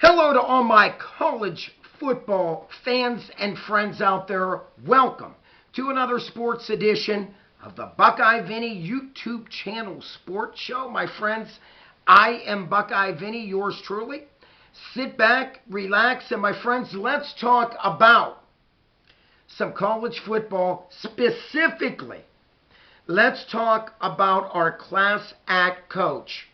Hello to all my college football fans and friends out there. Welcome to another sports edition of the Buckeye Vinny YouTube channel sports show. My friends, I am Buckeye Vinny, yours truly. Sit back, relax, and my friends, let's talk about some college football. Specifically, let's talk about our class act coach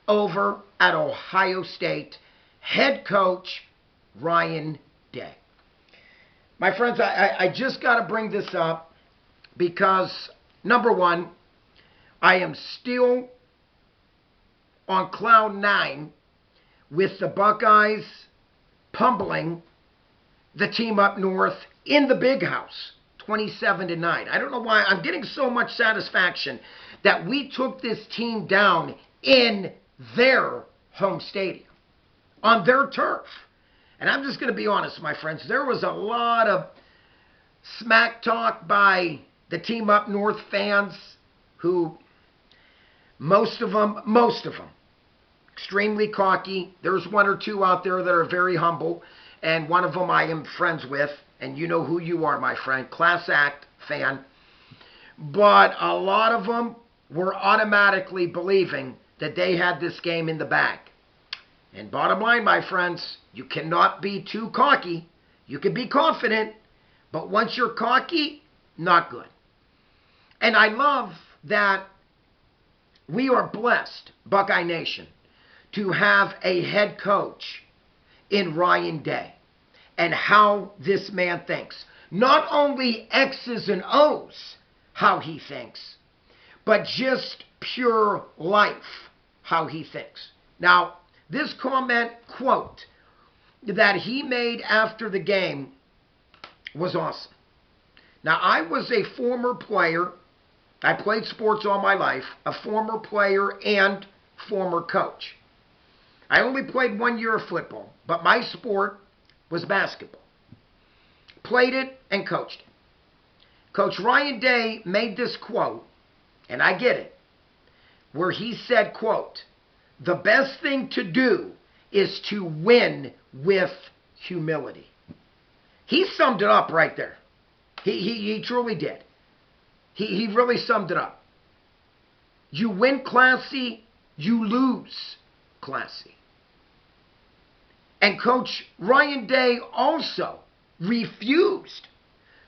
over at Ohio State, head coach Ryan Day. My friends, I just got to bring this up because, number one, I am still on cloud nine with the Buckeyes pummeling the team up north in the big house, 27-9. I don't know why I'm getting so much satisfaction that we took this team down in their home stadium, on their turf. And I'm just going to be honest, my friends, there was a lot of smack talk by the team up north fans who, most of them, extremely cocky. There's one or two out there that are very humble, and one of them I am friends with, and you know who you are, my friend, class act fan. But a lot of them were automatically believing that they had this game in the bag. And bottom line, my friends, you cannot be too cocky. You can be confident, but once you're cocky, not good. And I love that we are blessed, Buckeye Nation, to have a head coach in Ryan Day and how this man thinks. Not only X's and O's, how he thinks, but just pure life, how he thinks. Now, this comment, quote, that he made after the game was awesome. Now, I was a former player. I played sports all my life, a former player and former coach. I only played 1 year of football, but my sport was basketball. Played it and coached it. Coach Ryan Day made this quote, and I get it, where he said, quote, "The best thing to do is to win with humility." He summed it up right there. He truly did. He really summed it up. You win classy, you lose classy. And Coach Ryan Day also refused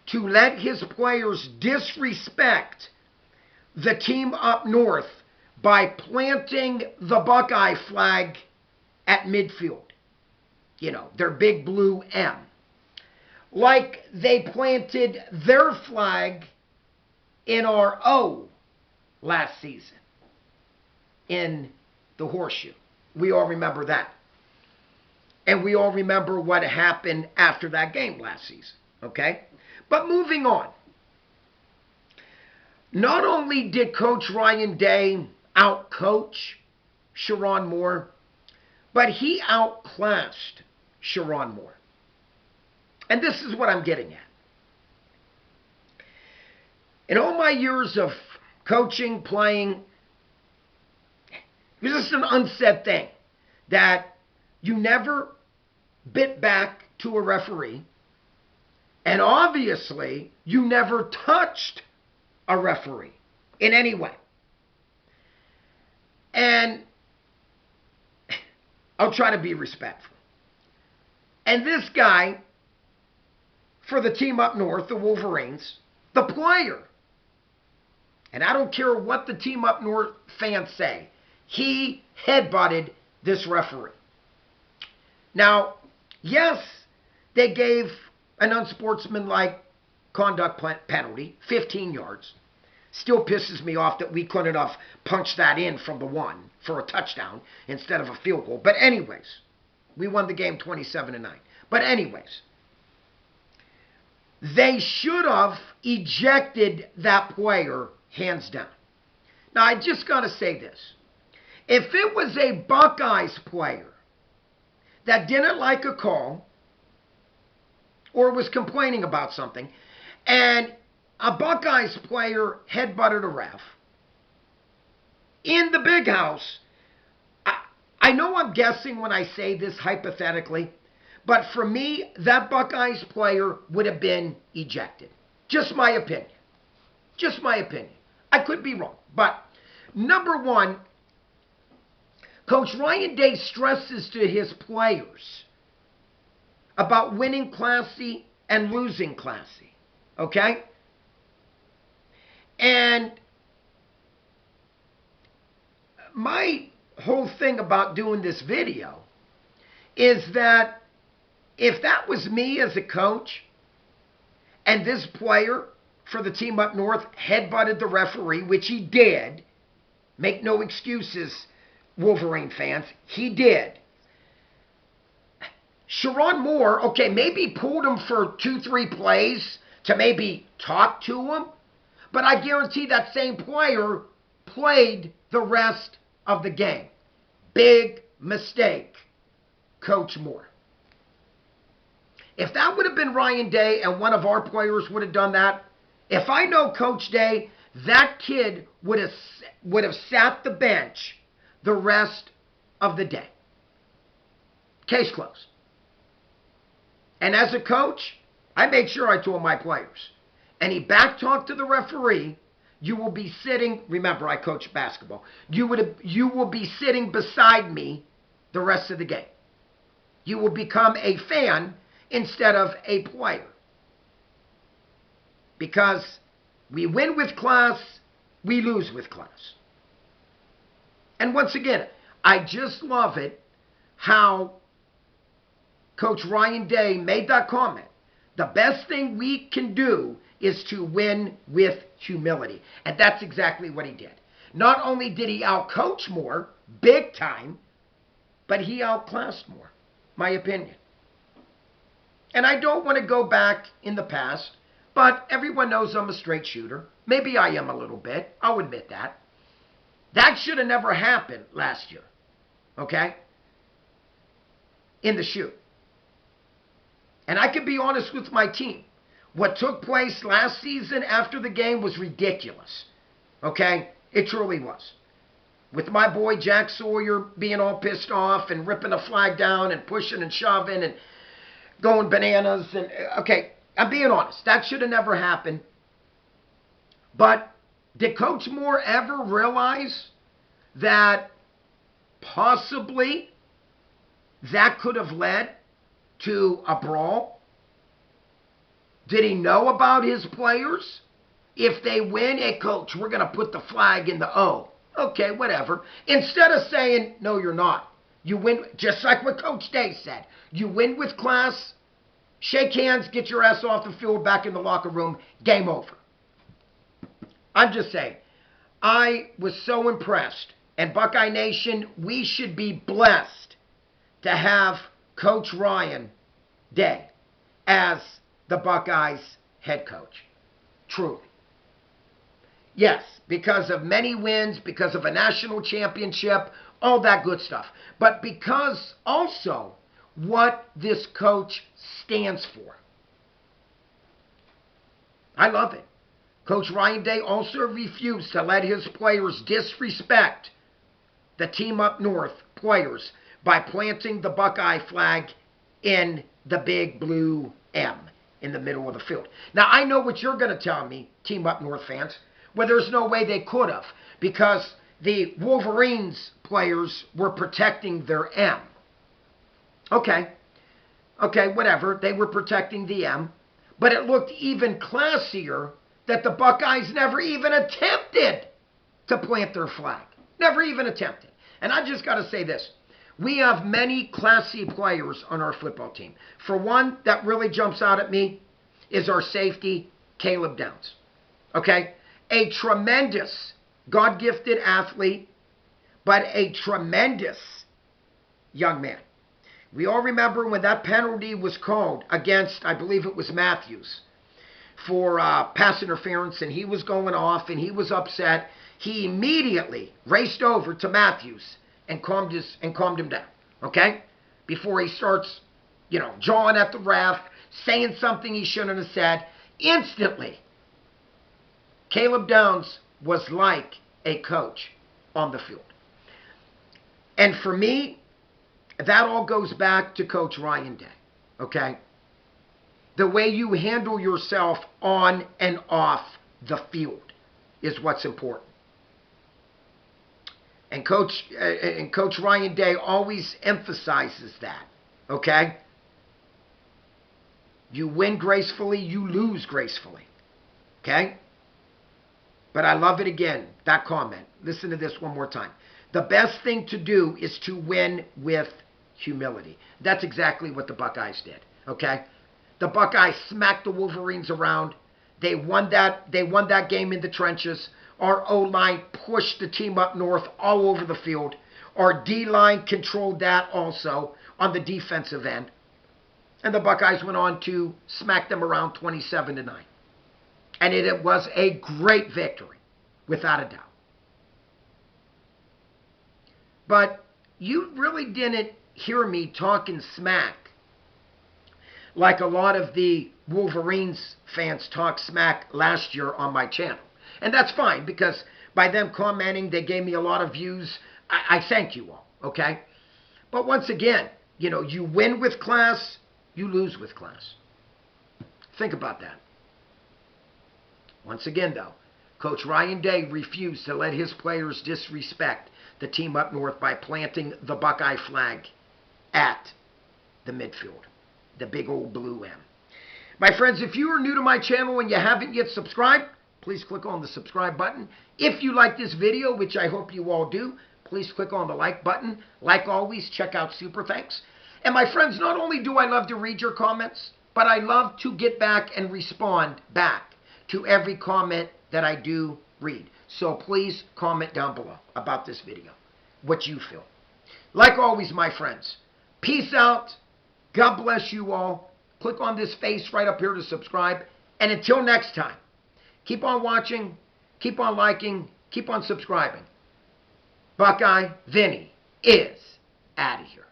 to let his players disrespect the team up north by planting the Buckeye flag at midfield. You know, their big blue M. Like they planted their flag in our O last season in the horseshoe. We all remember that. And we all remember what happened after that game last season. Okay? But moving on. Not only did Coach Ryan Day out-coach Sharon Moore, but he outclassed Sharon Moore. And this is what I'm getting at. In all my years of coaching, playing, it was just an unsaid thing that you never bit back to a referee, and obviously you never touched a referee in any way. And I'll try to be respectful. And this guy, for the team up north, the Wolverines, the player, and I don't care what the team up north fans say, he headbutted this referee. Now, yes, they gave an unsportsmanlike conduct penalty, 15 yards. Still pisses me off that we couldn't have punched that in from the one for a touchdown instead of a field goal. But anyways, we won the game 27-9. But anyways, they should have ejected that player hands down. Now, I just got to say this. If it was a Buckeyes player that didn't like a call or was complaining about something, and a Buckeyes player headbutted a ref in the big house, I know I'm guessing when I say this hypothetically, but for me, that Buckeyes player would have been ejected. Just my opinion. Just my opinion. I could be wrong. But number one, Coach Ryan Day stresses to his players about winning classy and losing classy. Okay? And my whole thing about doing this video is that if that was me as a coach and this player for the team up north headbutted the referee, which he did, make no excuses, Wolverine fans, he did. Sharon Moore, okay, maybe pulled him for 2-3 plays to maybe talk to him, but I guarantee that same player played the rest of the game. Big mistake, Coach Moore. If that would have been Ryan Day and one of our players would have done that, if I know Coach Day, that kid would have sat the bench the rest of the day. Case closed. And as a coach, I made sure I told my players. Any back talk to the referee, you will be sitting, remember I coach basketball, you will be sitting beside me the rest of the game. You will become a fan instead of a player. Because we win with class, we lose with class. And once again, I just love it how Coach Ryan Day made that comment. The best thing we can do is to win with humility. And that's exactly what he did. Not only did he outcoach more, big time, but he outclassed more, my opinion. And I don't want to go back in the past, but everyone knows I'm a straight shooter. Maybe I am a little bit. I'll admit that. That should have never happened last year, okay? In the shoot. And I can be honest with my team. What took place last season after the game was ridiculous, okay? It truly was. With my boy Jack Sawyer being all pissed off and ripping the flag down and pushing and shoving and going bananas. And okay, I'm being honest. That should have never happened. But did Coach Moore ever realize that possibly that could have led to a brawl? Did he know about his players? If they win, hey, coach, we're going to put the flag in the O. Okay, whatever. Instead of saying, no, you're not. You win, just like what Coach Day said. You win with class, shake hands, get your ass off the field, back in the locker room, game over. I'm just saying, I was so impressed. And Buckeye Nation, we should be blessed to have Coach Ryan Day as the Buckeyes head coach. Truly. Yes, because of many wins, because of a national championship, all that good stuff. But because also what this coach stands for. I love it. Coach Ryan Day also refused to let his players disrespect the team up north players by planting the Buckeye flag in the big blue M in the middle of the field. Now, I know what you're going to tell me, team up north fans. Well, there's no way they could have because the Wolverines players were protecting their M. Okay, whatever. They were protecting the M. But it looked even classier that the Buckeyes never even attempted to plant their flag. Never even attempted. And I just got to say this. We have many classy players on our football team. For one, that really jumps out at me is our safety, Caleb Downs. Okay? A tremendous, God-gifted athlete, but a tremendous young man. We all remember when that penalty was called against, I believe it was Matthews, for pass interference, and he was going off, and he was upset. He immediately raced over to Matthews and calmed him down, okay? Before he starts, jawing at the ref, saying something he shouldn't have said. Instantly, Caleb Downs was like a coach on the field. And for me, That all goes back to Coach Ryan Day, okay? The way you handle yourself on and off the field is what's important. And Coach Ryan Day always emphasizes that, okay? You win gracefully, you lose gracefully, okay? But I love it again, that comment. Listen to this one more time. The best thing to do is to win with humility. That's exactly what the Buckeyes did, okay? The Buckeyes smacked the Wolverines around. They won that game in the trenches. Our O-line pushed the team up north all over the field. Our D-line controlled that also on the defensive end. And the Buckeyes went on to smack them around 27-9. And it was a great victory, without a doubt. But you really didn't hear me talking smack like a lot of the Wolverines fans talked smack last year on my channel. And that's fine, because by them commenting, they gave me a lot of views. I thank you all, okay? But once again, you know, you win with class, you lose with class. Think about that. Once again, though, Coach Ryan Day refused to let his players disrespect the team up north by planting the Buckeye flag at the midfield, the big old blue M. My friends, if you are new to my channel and you haven't yet subscribed, please click on the subscribe button. If you like this video, which I hope you all do, please click on the like button. Like always, check out Super Thanks. And my friends, not only do I love to read your comments, but I love to get back and respond back to every comment that I do read. So please comment down below about this video, what you feel. Like always, my friends, peace out. God bless you all. Click on this face right up here to subscribe. And until next time, keep on watching, keep on liking, keep on subscribing. Buckeye Vinny is out of here.